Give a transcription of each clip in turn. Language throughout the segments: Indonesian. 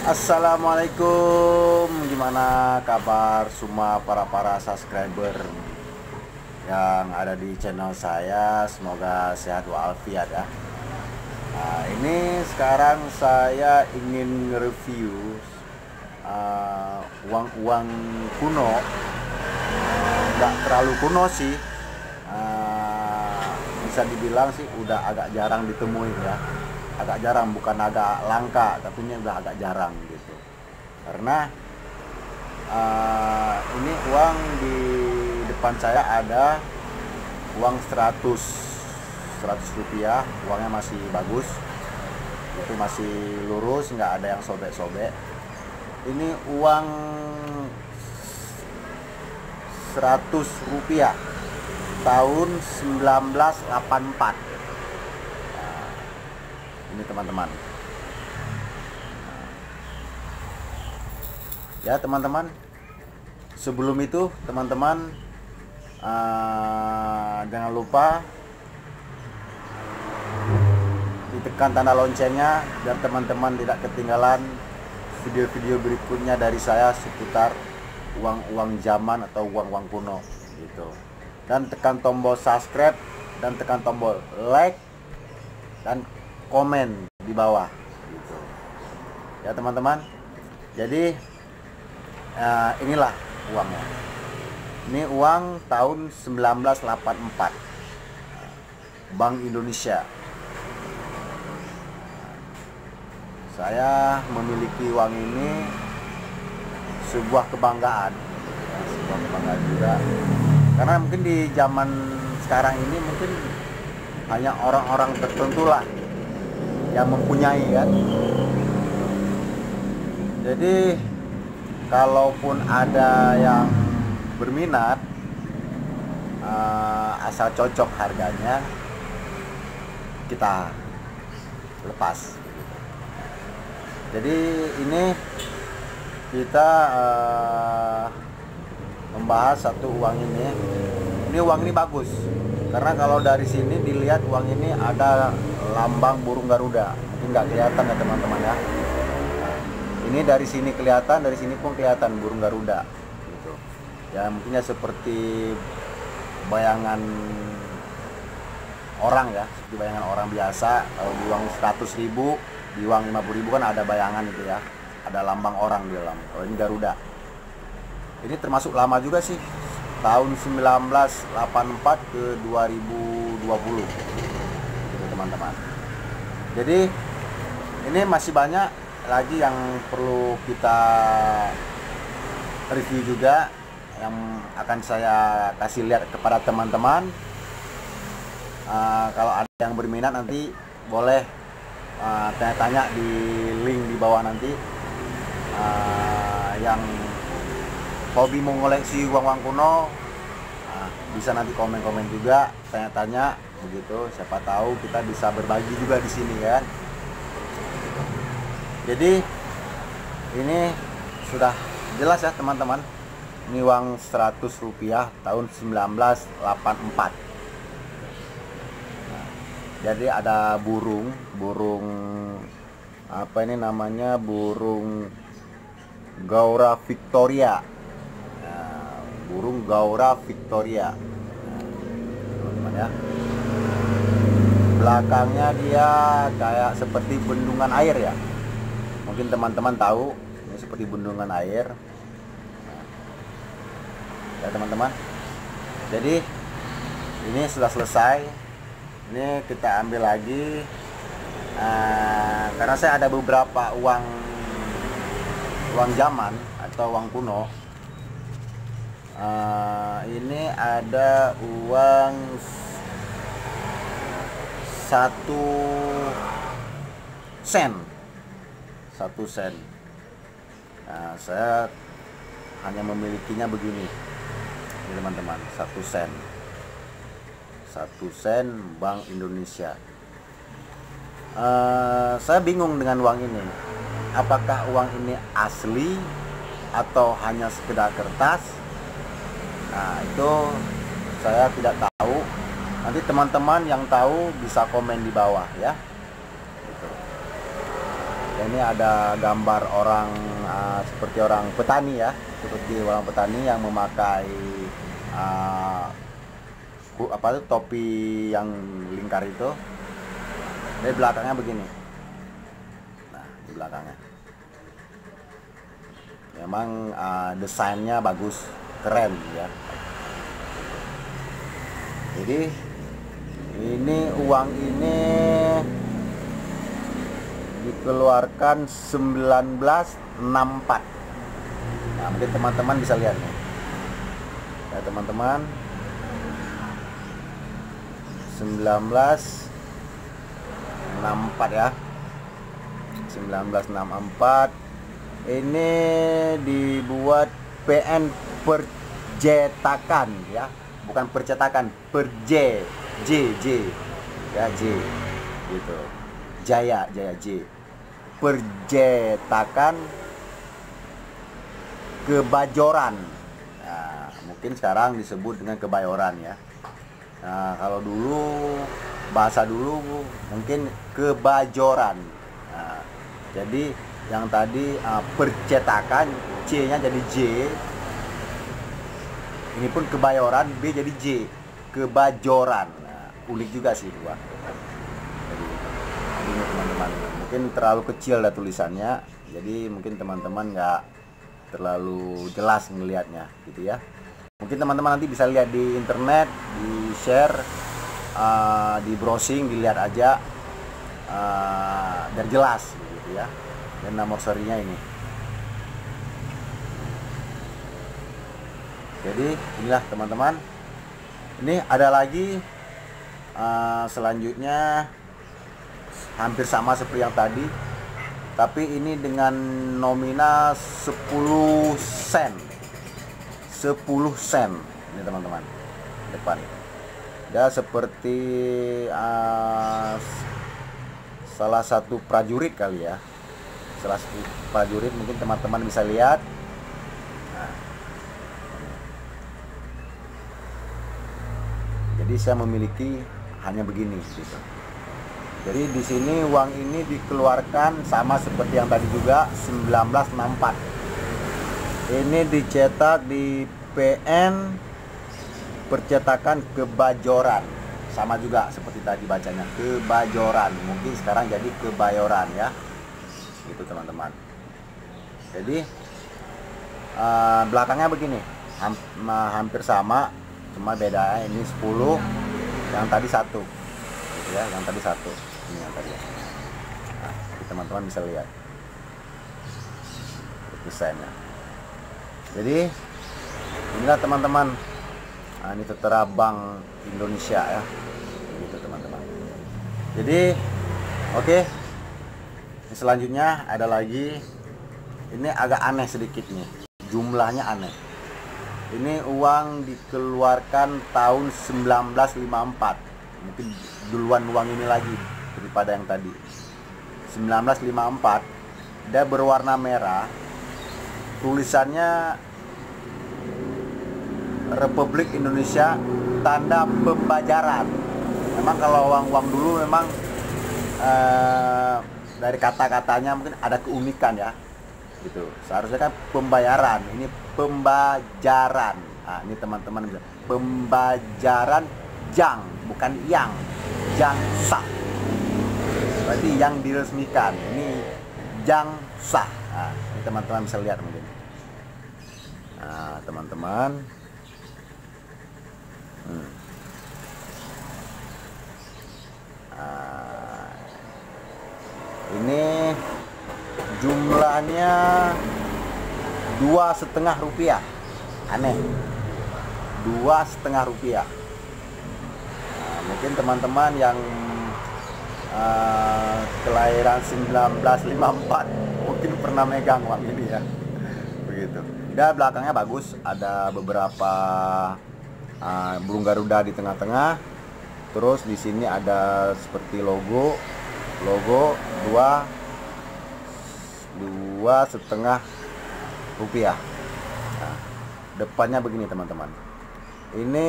Assalamualaikum, gimana kabar semua para subscriber yang ada di channel saya? Semoga sehat walafiat ya. Nah, ini sekarang saya ingin review uang-uang kuno. Nggak terlalu kuno sih, bisa dibilang sih udah agak jarang ditemuin ya. Agak jarang, bukan agak langka, tapi ini udah agak jarang gitu. Karena ini uang di depan saya ada uang 100 rupiah, uangnya masih bagus, itu masih lurus, nggak ada yang sobek-sobek. Ini uang 100 rupiah tahun 1984. Ini teman-teman ya, teman-teman. Sebelum itu teman-teman jangan lupa ditekan tanda loncengnya biar teman-teman tidak ketinggalan video-video berikutnya dari saya seputar uang-uang zaman atau uang-uang kuno gitu. Dan tekan tombol subscribe dan tekan tombol like dan komen di bawah gitu ya teman-teman. Jadi inilah uangnya. Ini uang tahun 1984, Bank Indonesia. Saya memiliki uang ini sebuah kebanggaan ya, sebuah kebanggaan juga, karena mungkin di zaman sekarang ini mungkin hanya orang-orang tertentu lah yang mempunyai kan. Jadi kalaupun ada yang berminat, asal cocok harganya kita lepas. Jadi ini kita membahas satu uang ini. Ini uang ini bagus karena kalau dari sini dilihat uang ini ada lambang burung Garuda. Mungkin nggak kelihatan ya teman-teman ya. Ini dari sini kelihatan, dari sini pun kelihatan burung Garuda gitu. Ya mungkinnya seperti bayangan orang ya, seperti bayangan orang biasa. Kalau di uang 100.000, di uang 50.000 kan ada bayangan itu ya, ada lambang orang di dalam. Kalau ini Garuda. Ini termasuk lama juga sih, tahun 1984 ke 2020 gitu teman-teman. Jadi ini masih banyak lagi yang perlu kita review juga, yang akan saya kasih lihat kepada teman-teman. Kalau ada yang berminat nanti boleh tanya-tanya di link di bawah nanti. Yang hobi mengoleksi uang-uang kuno, bisa nanti komen-komen juga, tanya-tanya begitu. Siapa tahu kita bisa berbagi juga di sini kan. Jadi ini sudah jelas ya teman-teman. Ini uang 100 rupiah tahun 1984. Jadi ada burung apa ini namanya, burung Gaura Victoria. Burung Gaura Victoria, teman-teman ya. Belakangnya dia kayak seperti bendungan air ya. Mungkin teman-teman tahu ini seperti bendungan air ya teman-teman. Jadi ini sudah selesai. Ini kita ambil lagi, karena saya ada beberapa uang zaman atau uang kuno. Ini ada uang 1 sen. Nah, saya hanya memilikinya begini teman-teman, 1 sen. 1 sen Bank Indonesia. Saya bingung dengan uang ini. Apakah uang ini asli atau hanya sekedar kertas? Nah, itu saya tidak tahu. Nanti teman-teman yang tahu bisa komen di bawah ya. Gitu. Ini ada gambar orang seperti orang petani ya, seperti orang petani yang memakai apa itu, topi yang lingkar itu. Dari belakangnya begini. Nah, di belakangnya. Memang desainnya bagus, keren ya. Jadi ini uang ini dikeluarkan 1964. Nah, mungkin teman-teman bisa lihat nih. Ya, teman-teman. 1964 ya. 1964. Ini dibuat PN Percetakan ya. Bukan percetakan, J ya, J gitu. Jaya J. Percetakan Kebayoran. Nah, mungkin sekarang disebut dengan Kebayoran ya. Nah, kalau dulu bahasa dulu mungkin Kebayoran. Nah, jadi yang tadi percetakan, C-nya jadi J. Ini pun Kebayoran, B jadi J. Kebayoran. Nah, unik juga sih gua. Jadi ini teman-teman, mungkin terlalu kecil dah tulisannya, jadi mungkin teman-teman nggak terlalu jelas melihatnya gitu ya. Mungkin teman-teman nanti bisa lihat di internet, di share, di browsing, dilihat aja dan jelas gitu ya. Dan nomor serinya ini. Jadi inilah teman-teman. Ini ada lagi selanjutnya hampir sama seperti yang tadi, tapi ini dengan nominal 10 sen. 10 sen ini teman-teman, depan. Dia seperti salah satu prajurit kali ya. Salah satu prajurit, mungkin teman-teman bisa lihat. Nah, jadi saya memiliki hanya begini gitu. Jadi di sini uang ini dikeluarkan sama seperti yang tadi juga 1964. Ini dicetak di PN Percetakan Kebayoran. Sama juga seperti tadi bacanya, Kebayoran. Mungkin sekarang jadi Kebayoran ya. Gitu teman-teman. Jadi belakangnya begini. Hampir sama, cuma beda ini 10, yang tadi 1. Gitu ya, yang tadi 1. Ini yang tadi. Nah, teman-teman bisa lihat desainnya. Jadi inilah teman-teman, ini Tertera Bank Indonesia ya, gitu teman-teman. Jadi oke. Selanjutnya ada lagi, ini agak aneh sedikit nih, jumlahnya aneh. Ini uang dikeluarkan tahun 1954. Mungkin duluan uang ini lagi daripada yang tadi. 1954. Dia berwarna merah. Tulisannya Republik Indonesia, tanda pembayaran. Memang kalau uang-uang dulu memang dari kata-katanya mungkin ada keunikan ya. Gitu. Seharusnya kan pembayaran, ini pembayaran. Nah, ini teman-teman bisa. Pembayaran jang, bukan yang. Jang sah. Berarti yang diresmikan. Ini jang sah. Nah, ini teman-teman bisa lihat mungkin. Nah, teman-teman. Nah, ini jumlahnya 2,5 rupiah. Aneh, 2,5 rupiah. Nah, mungkin teman-teman yang kelahiran 1954 mungkin pernah megang uang ini ya, begitu. Dan belakangnya bagus, ada beberapa burung Garuda di tengah-tengah. Terus di sini ada seperti logo 2,5 rupiah. Nah, depannya begini teman-teman. Ini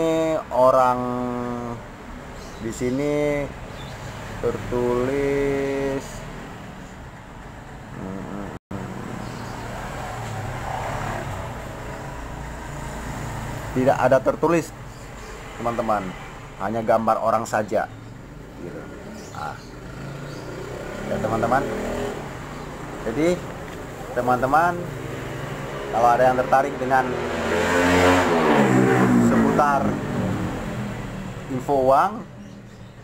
orang di sini tertulis tidak ada tertulis teman-teman, hanya gambar orang saja gitu. Ya teman-teman, jadi teman-teman kalau ada yang tertarik dengan seputar info uang,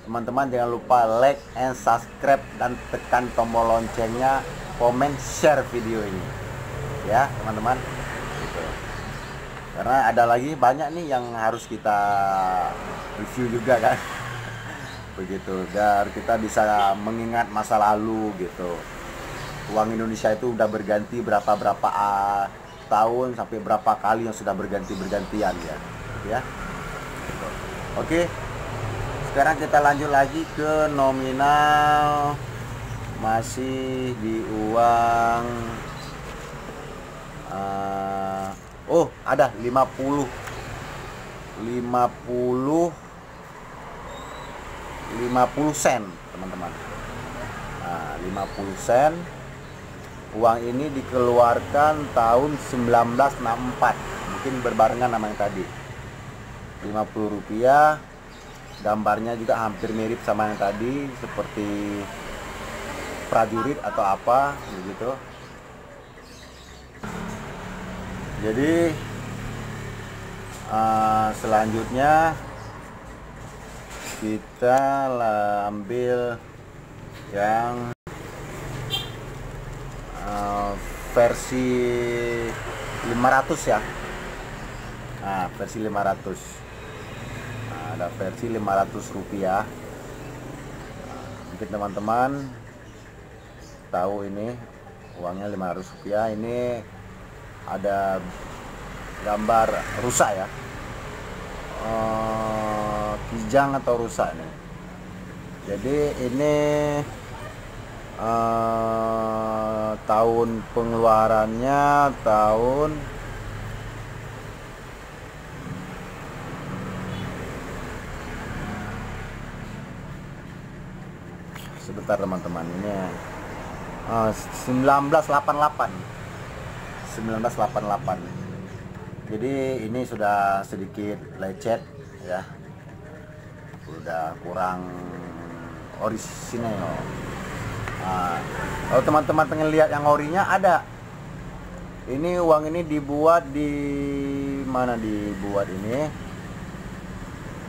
teman-teman jangan lupa like and subscribe dan tekan tombol loncengnya, komen, share video ini ya teman-teman gitu. Karena ada lagi banyak nih yang harus kita review juga kan begitu, biar kita bisa mengingat masa lalu gitu. Uang Indonesia itu udah berganti berapa tahun, sampai berapa kali yang sudah bergantian ya. Oke, sekarang kita lanjut lagi ke nominal, masih di uang ada 50 sen teman-teman. 50 sen. Uang ini dikeluarkan tahun 1964, mungkin berbarengan sama yang tadi. 50 rupiah, gambarnya juga hampir mirip sama yang tadi, seperti prajurit atau apa begitu. Jadi selanjutnya kita ambil yang versi 500 ya. Versi 500. Ada versi 500 rupiah. Mungkin teman-teman tahu ini uangnya 500 rupiah. Ini ada gambar rusa ya, kijang atau rusa nih. Jadi ini tahun pengeluarannya tahun sebentar teman-teman, ini 1988. Jadi ini sudah sedikit lecet ya, udah kurang orisinal. Kalau teman-teman pengen lihat yang orinya, ada. Ini uang ini dibuat di mana? Dibuat ini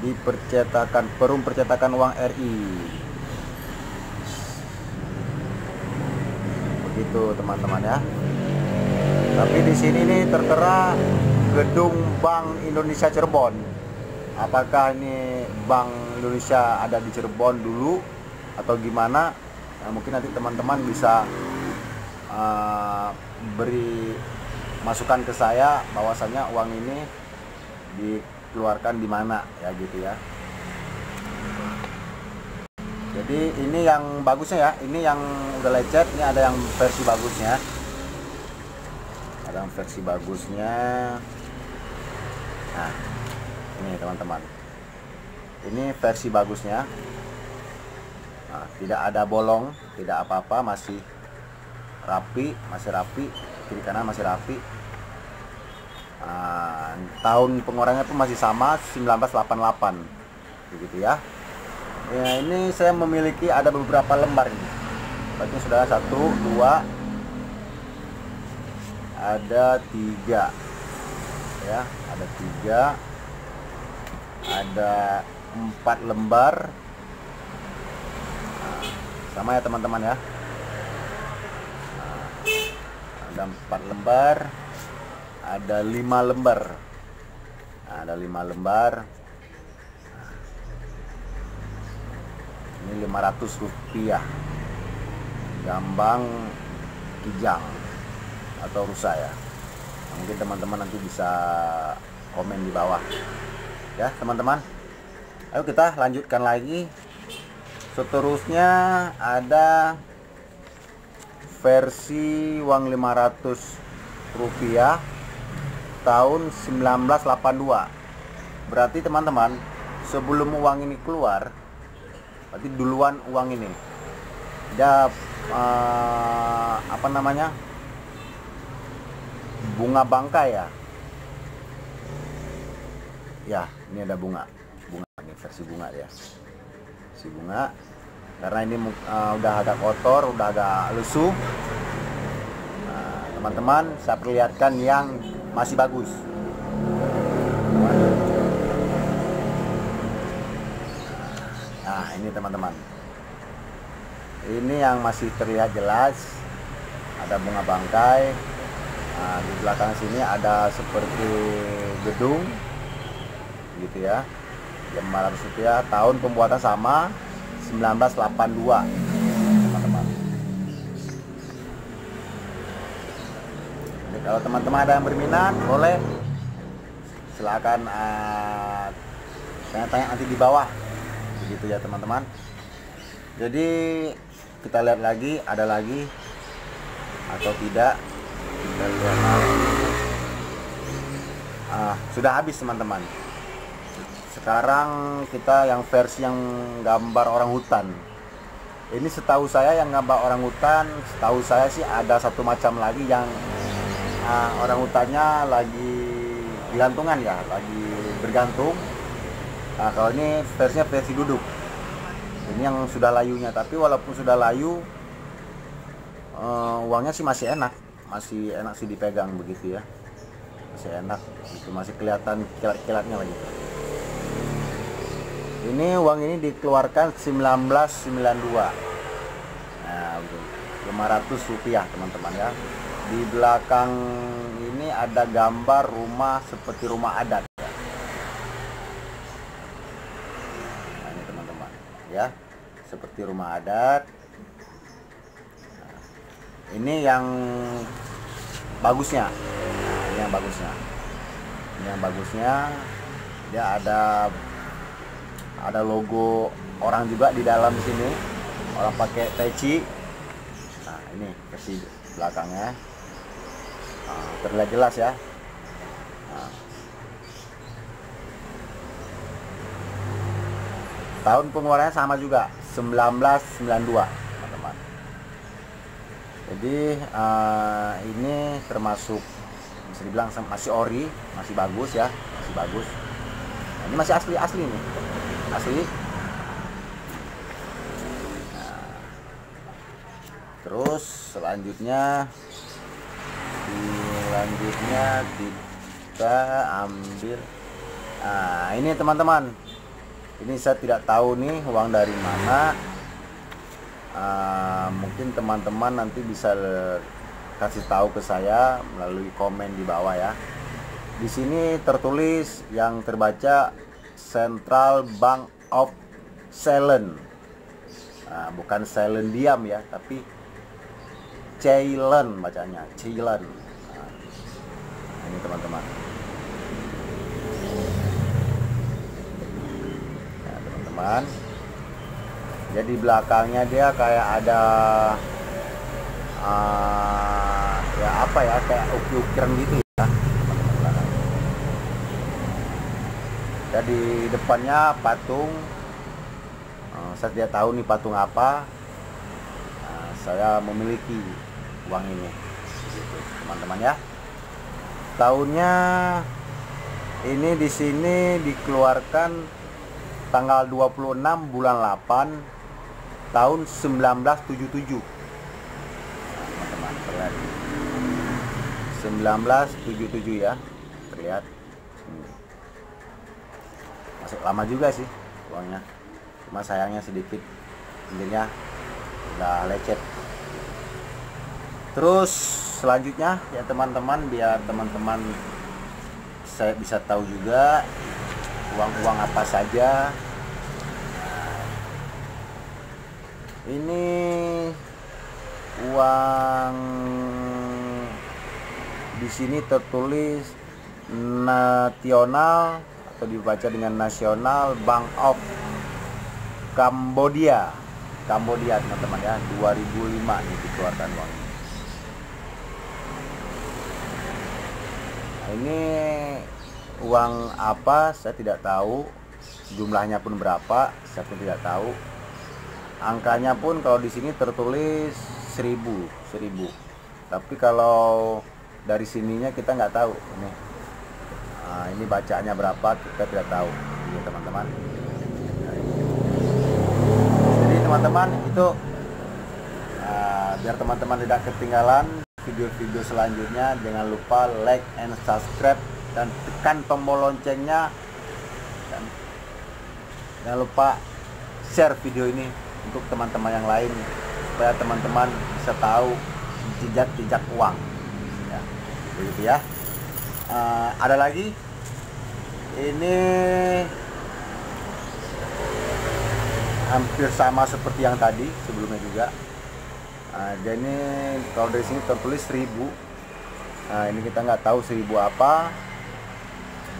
di percetakan, Perum Percetakan Uang RI. Begitu teman-teman ya. Tapi di sini nih tertera Gedung Bank Indonesia Cirebon. Apakah ini Bank Indonesia ada di Cirebon dulu atau gimana? Mungkin nanti teman-teman bisa beri masukan ke saya bahwasanya uang ini dikeluarkan di mana ya gitu ya. Jadi ini yang bagusnya ya, ini yang udah lecet, ini ada yang versi bagusnya. Ada yang versi bagusnya. Nah, ini teman-teman. Ini versi bagusnya. Nah, tidak ada bolong, tidak apa-apa, masih rapi, kiri kanan masih rapi. Tahun pengeluarannya pun masih sama, 1988 begitu ya. Ya, ini saya memiliki ada beberapa lembar ini. Berarti sudah 1, 2, ada 3 ya, ada 3, ada 4 lembar. Sama ya teman-teman ya. Ada 4 lembar, ada 5 lembar. Ada 5 lembar. Ini 500 rupiah. Gambang kijang atau rusa ya. Mungkin teman-teman nanti bisa komen di bawah. Ya, teman-teman. Ayo kita lanjutkan lagi. Seterusnya ada versi uang 500 rupiah tahun 1982. Berarti teman-teman, sebelum uang ini keluar, berarti duluan uang ini. Ada apa namanya? Bunga bangkai ya. ya ini ada bunga ini versi bunga ya, versi bunga. Karena ini udah agak kotor, udah agak lesu. Nah, teman-teman, saya perlihatkan yang masih bagus. Nah, ini teman-teman, ini yang masih terlihat jelas, ada bunga bangkai. Nah, di belakang sini ada seperti gedung gitu ya, jam Rp500, tahun pembuatan sama 1982 teman-teman. Jadi kalau teman-teman ada yang berminat, boleh silakan tanya-tanya nanti di bawah, begitu ya teman-teman. Jadi kita lihat lagi, ada lagi atau tidak, kita lihat lagi. Sudah habis teman-teman. Sekarang kita yang versi yang gambar orang hutan. Ini setahu saya yang gambar orang hutan, setahu saya sih ada satu macam lagi yang orang hutannya lagi gelantungan ya, lagi bergantung. Nah, kalau ini versinya versi duduk. Ini yang sudah layunya, tapi walaupun sudah layu, uangnya sih masih enak sih dipegang begitu ya, masih enak, itu masih kelihatan kilat-kilatnya lagi. Ini uang ini dikeluarkan 1992. Nah, Rp500 teman-teman ya. Di belakang ini ada gambar rumah seperti rumah adat ya. Nah, ini teman-teman ya, seperti rumah adat. Nah, ini yang bagusnya. Nah, ini yang bagusnya. Ini yang bagusnya, dia ada logo orang juga di dalam sini, orang pakai peci. Nah, ini versi belakangnya, terlihat jelas ya. Nah, tahun pengeluarannya sama juga 1992 teman-teman. Jadi ini termasuk bisa dibilang masih ori, masih bagus ya, masih bagus. Nah, ini masih asli nih, asli. Nah, terus selanjutnya kita ambil. Nah, ini teman-teman, ini saya tidak tahu nih uang dari mana. Mungkin teman-teman nanti bisa kasih tahu ke saya melalui komen di bawah ya. Di sini tertulis yang terbaca Central Bank of Ceylon. Nah, bukan Ceylon diam ya, tapi Ceylon bacanya, Ceylon. Nah, ini teman-teman. Nah, teman-teman. Jadi belakangnya dia kayak ada ya apa ya, kayak ukir-ukiran gitu ya. Jadi depannya patung, saya tidak tahu nih patung apa. Nah, saya memiliki uang ini, gitu, teman-teman ya. Tahunnya ini di sini dikeluarkan tanggal 26 bulan 8 tahun 1977. Nah, teman-teman terlihat 1977 ya, terlihat. Masuk lama juga sih uangnya, cuma sayangnya sedikit pinggirnya udah lecet. Terus selanjutnya ya teman-teman, biar teman-teman saya bisa tahu juga uang-uang apa saja. Nah, ini uang di sini tertulis nasional atau dibaca dengan National Bank of Cambodia teman-teman ya, 2005 ini dikeluarkan uang ini. Nah, ini uang apa saya tidak tahu, jumlahnya pun berapa saya pun tidak tahu, angkanya pun kalau di sini tertulis 1000, tapi kalau dari sininya kita nggak tahu ini. Ini bacaannya berapa kita tidak tahu, ya teman-teman. Jadi teman-teman itu biar teman-teman tidak ketinggalan video-video selanjutnya, jangan lupa like and subscribe dan tekan tombol loncengnya, dan jangan lupa share video ini untuk teman-teman yang lain supaya teman-teman bisa tahu jejak uang ya, begitu ya. Ada lagi, ini hampir sama seperti yang tadi sebelumnya juga. Jadi kalau dari sini tertulis 1000. Ini kita nggak tahu 1000 apa.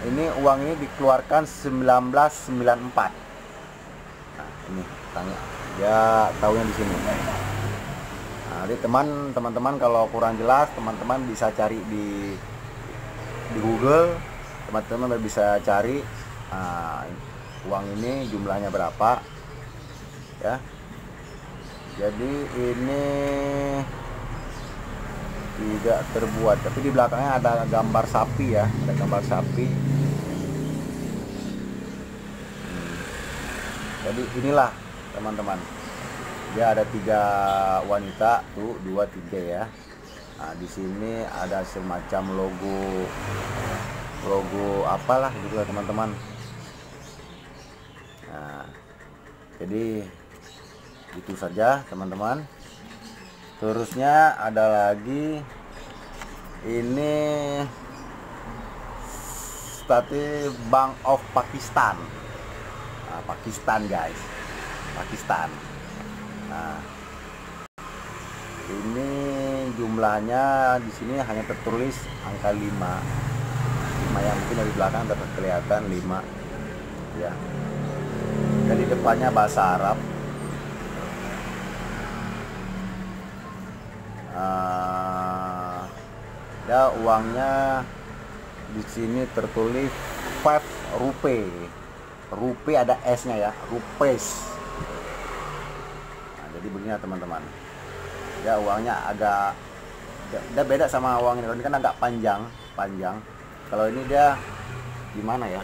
Ini uang ini dikeluarkan 1994. Ini tanya ya, tahunya di sini. Jadi teman-teman kalau kurang jelas, teman-teman bisa cari di Google, teman-teman bisa cari uang ini jumlahnya berapa ya. Jadi ini tidak terbuat, tapi di belakangnya ada gambar sapi ya, ada gambar sapi. Jadi inilah teman-teman, dia ada 3 wanita tuh, 2, 3 ya. Di sini ada semacam logo apalah gitu lah teman-teman. Jadi itu saja teman-teman. Terusnya ada lagi, ini State Bank of Pakistan. Pakistan guys, Pakistan. Ini jumlahnya di sini hanya tertulis angka 5 yang mungkin dari belakang dapat kelihatan 5 ya. Jadi depannya bahasa Arab. Ya, uangnya di sini tertulis 5 rupiah. Rupiah ada S-nya ya, rupees. Jadi begini teman-teman. Ya, uangnya agak beda sama uang ini kan agak panjang. Kalau ini dia gimana ya?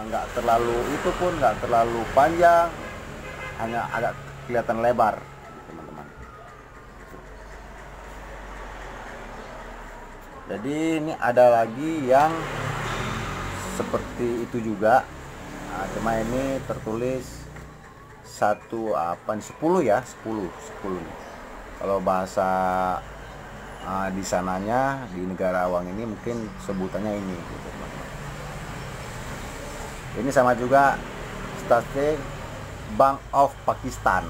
Nggak terlalu, itu pun nggak terlalu panjang, hanya agak kelihatan lebar teman-teman. Jadi ini ada lagi yang seperti itu juga. Cuma ini tertulis 10 ya, 10. Kalau bahasa di sananya, di negara uang ini mungkin sebutannya ini gitu, teman-teman. Ini sama juga State Bank of Pakistan.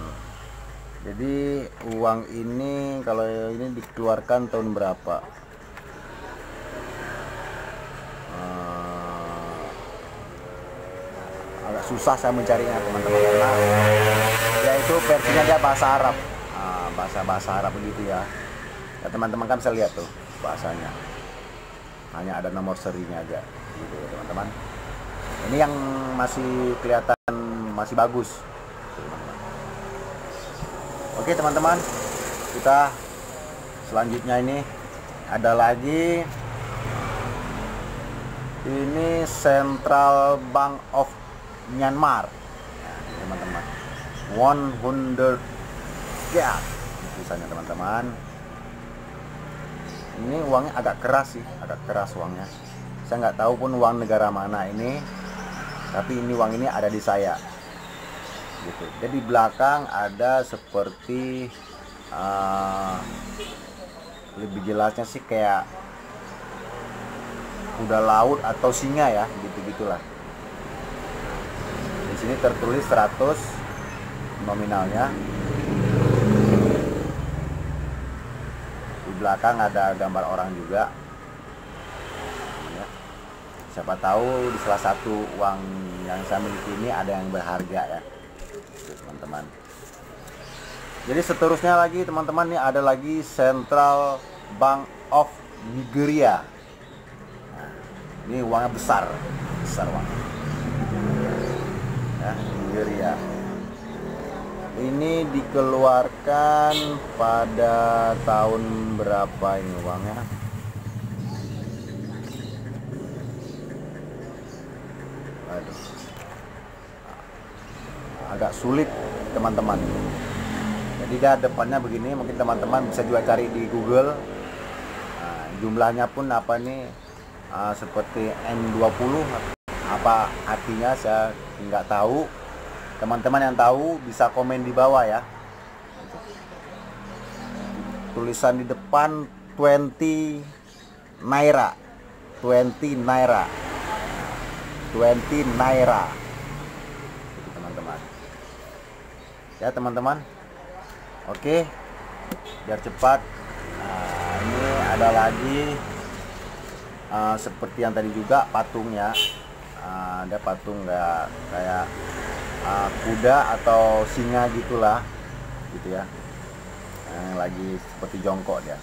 Jadi uang ini kalau ini dikeluarkan tahun berapa? Agak susah saya mencarinya teman-teman, karena yaitu versinya dia bahasa Arab, bahasa Arab begitu ya. Teman-teman kan bisa lihat tuh bahasanya, hanya ada nomor serinya aja gitu ya teman-teman. Ini yang masih kelihatan masih bagus teman-teman. Oke teman-teman, kita selanjutnya ini ada lagi, ini Central Bank of Myanmar, teman-teman. 100 ya tulisannya teman-teman. Ini uangnya agak keras sih, agak keras uangnya. Saya nggak tahu pun uang negara mana ini, tapi ini uang ini ada di saya gitu. Jadi belakang ada seperti lebih jelasnya sih kayak kuda laut atau singa ya, gitu-gitulah. Di sini tertulis 100 nominalnya. Di belakang ada gambar orang juga. Siapa tahu di salah satu uang yang saya miliki ini ada yang berharga ya, teman-teman. Jadi seterusnya lagi teman-teman, nih ada lagi Central Bank of Nigeria. Nah, ini uangnya besar uangnya. Ya, Nigeria. Ini dikeluarkan pada tahun berapa ini uangnya? agak sulit teman-teman. Jadi dia depannya begini, mungkin teman-teman bisa juga cari di Google. Nah, jumlahnya pun apa nih, seperti N20, apa artinya saya nggak tahu. Teman-teman yang tahu bisa komen di bawah ya. Tulisan di depan 20 naira, 20 naira, 20 naira, itu teman-teman ya teman-teman. Oke, biar cepat. Nah, ini ada lagi seperti yang tadi juga patungnya. Ada patung kayak kuda atau singa gitulah, gitu ya. Yang lagi seperti jongkok dia.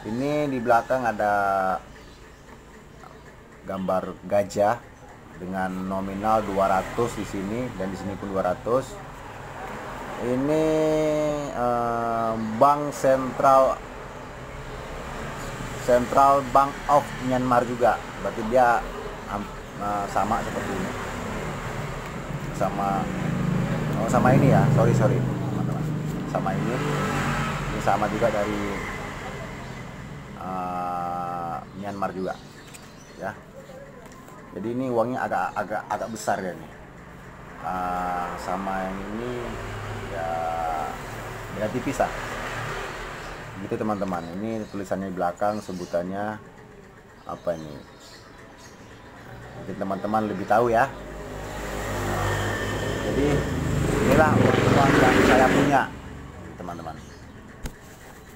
Ini di belakang ada gambar gajah dengan nominal 200 di sini, dan di sini pun 200. Ini Bank Central Bank of Myanmar juga. Berarti dia sama seperti ini. Sama ini ya. Sorry teman-teman. Sama ini. Ini sama juga dari Myanmar juga. Ya. Jadi ini uangnya agak besar ya nih. Sama yang ini ya beda tipis lah. Gitu teman-teman. Ini tulisannya di belakang, sebutannya apa ini? Mungkin teman-teman lebih tahu ya. Jadi inilah uang yang saya punya, teman-teman.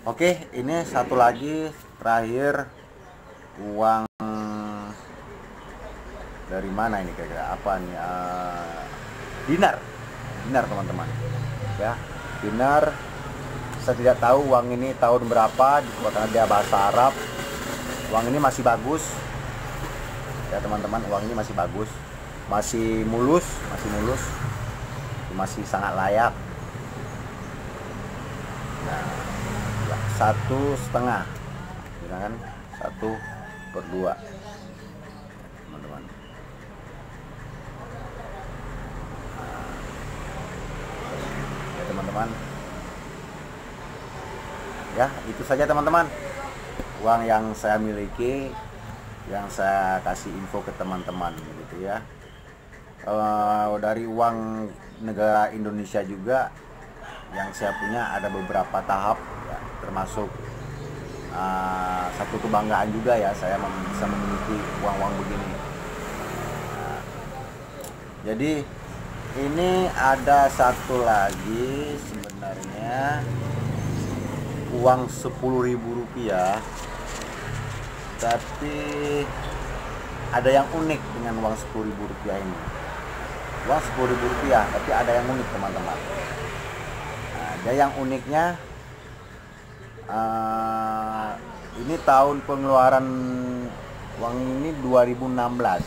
Oke, ini satu lagi terakhir, uang dari mana ini kira-kira? Apa nih? Dinar teman-teman. Ya, dinar. Saya tidak tahu uang ini tahun berapa, karena dia bahasa Arab. Uang ini masih bagus. Ya teman-teman, uang ini masih bagus, masih mulus, masih sangat layak. Nah, 1,5, kan 1/2, teman-teman. Ya teman-teman. Ya, itu saja teman-teman. Uang yang saya miliki, yang saya kasih info ke teman-teman gitu ya. Dari uang negara Indonesia juga yang saya punya ada beberapa tahap ya, termasuk satu kebanggaan juga ya, saya bisa memiliki uang-uang begini. Jadi ini ada satu lagi sebenarnya, uang Rp10.000, tapi ada yang unik dengan uang Rp10.000 ini. Uang Rp10.000, tapi ada yang unik teman-teman. Ada yang uniknya, ini tahun pengeluaran uang ini 2016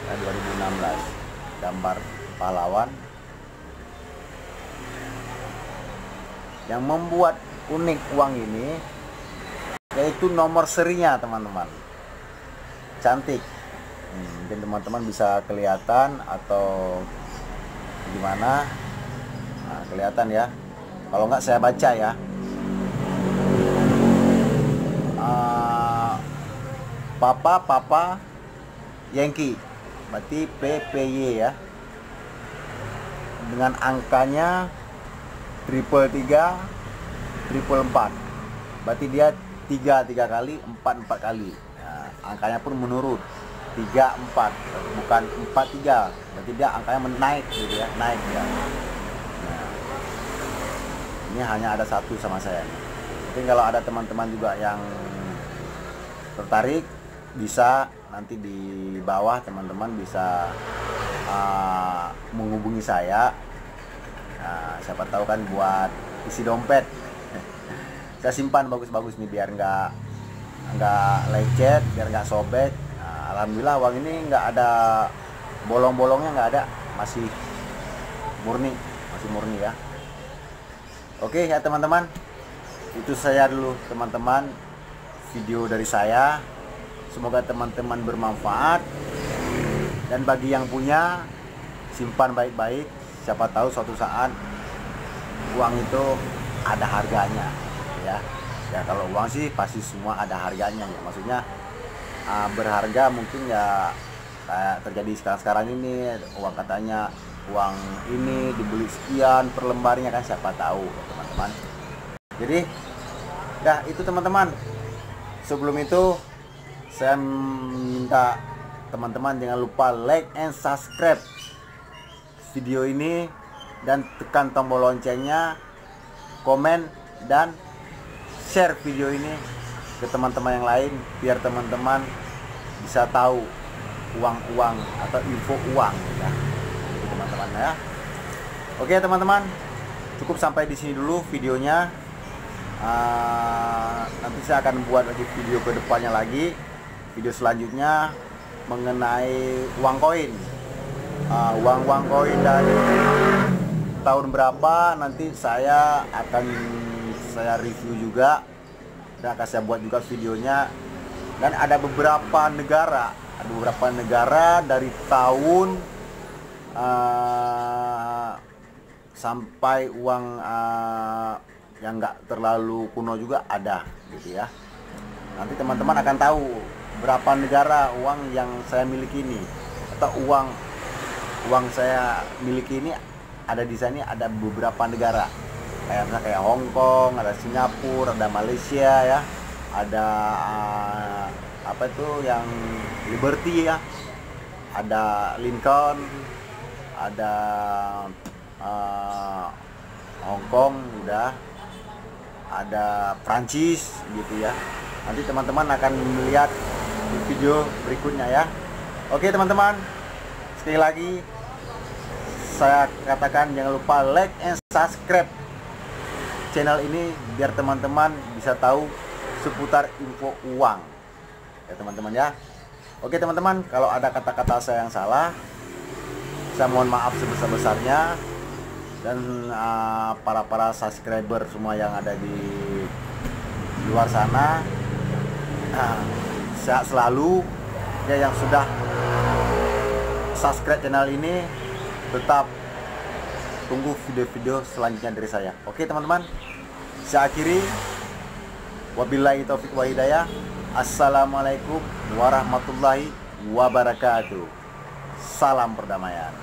ya, 2016, gambar pahlawan. Yang membuat unik uang ini yaitu nomor serinya teman-teman. Cantik. Mungkin teman-teman bisa kelihatan atau gimana. Nah, kelihatan ya. Kalau nggak saya baca ya. Papa Yankee, berarti PPY ya. Dengan angkanya 333, 444. Berarti dia 3 kali, 4 kali. Nah, angkanya pun menurun 34, bukan 43. Berarti dia angkanya menaik gitu ya, naik ya. Nah, ini hanya ada satu sama saya. Mungkin kalau ada teman-teman juga yang tertarik, bisa nanti di bawah teman-teman bisa menghubungi saya. Nah, siapa tahu kan buat isi dompet. Saya simpan bagus-bagus nih biar nggak lecet, biar nggak sobek. Nah, alhamdulillah uang ini nggak ada bolong-bolongnya, nggak ada, masih murni ya. Oke ya teman-teman, itu saya dulu teman-teman video dari saya. Semoga teman-teman bermanfaat, dan bagi yang punya simpan baik-baik, siapa tahu suatu saat uang itu ada harganya ya. Ya kalau uang sih pasti semua ada harganya ya, maksudnya berharga mungkin ya kayak terjadi sekarang ini, uang katanya uang ini dibeli sekian per lembarnya kan, siapa tahu ya, teman-teman. Jadi dah itu teman-teman. Sebelum itu saya minta teman-teman jangan lupa like and subscribe video ini dan tekan tombol loncengnya, komen dan share video ini ke teman-teman yang lain biar teman-teman bisa tahu uang-uang atau info uang ya. Jadi teman-teman ya. Oke teman-teman, cukup sampai di sini dulu videonya. Nanti saya akan buat lagi video ke depannya lagi, video selanjutnya mengenai uang koin, uang koin dari tahun berapa nanti saya akan review juga dan akan saya buat juga videonya. Dan ada beberapa negara dari tahun sampai uang yang nggak terlalu kuno juga ada gitu ya. Nanti teman-teman akan tahu berapa negara uang yang saya miliki ini, atau uang saya miliki ini ada di sini, ada beberapa negara kayak Hong Kong, ada Singapura, ada Malaysia ya, ada apa itu yang Liberty ya, ada Lincoln, ada Hong Kong udah, ada Prancis gitu ya. Nanti teman-teman akan melihat di video berikutnya ya. Oke teman-teman, sekali lagi saya katakan jangan lupa like and subscribe channel ini biar teman-teman bisa tahu seputar info uang ya teman-teman ya. Oke teman-teman, kalau ada kata-kata saya yang salah saya mohon maaf sebesar-besarnya. Dan para subscriber semua yang ada di luar sana, sehat selalu ya. Yang sudah subscribe channel ini tetap tunggu video-video selanjutnya dari saya. Oke teman-teman, saya akhiri. Wabillahi taufiq wa hidayah. Assalamualaikum warahmatullahi wabarakatuh. Salam perdamaian.